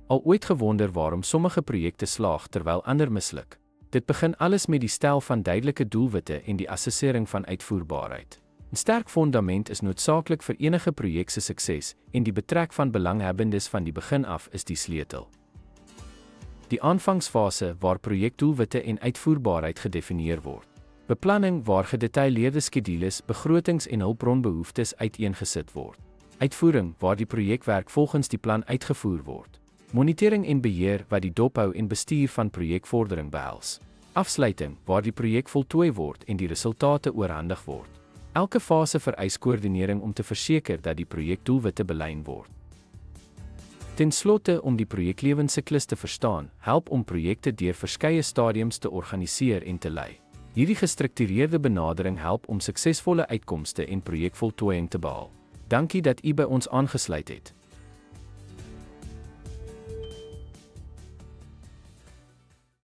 Al ooit gewonder waarom sommige projekte slaag terwyl ander misluk? Dit begin alles met die stel van duidelike doelwitte en die assessering van uitvoerbaarheid. 'n Sterk fondament is noodsaaklik vir enige projek se sukses en die betrek van belanghebbendes van die begin af is die sleutel. Die aanvangsfase waar projekdoelwitte en uitvoerbaarheid gedefinieer word. Beplanning waar gedetailleerde skedules, begrotings en hulpbronbehoeftes uiteengesit word. Uitvoering waar die projekwerk volgens die plan uitgevoer word. Monitering en beheer wat die dophou en bestuur van projekvordering behels. Afsluiting waar die projek voltooi word en die resultate oorhandig word. Elke fase vereis koördinering om te verseker dat die projekdoelwitte belyn word. Ten slotte, om die projeklewensiklus te verstaan, help om projekte deur verskeie stadiums te organiseer en te lei. Hierdie gestruktureerde benadering help om suksesvolle uitkomste en projekvoltooiing te behaal. Dankie dat u by ons aangesluit het.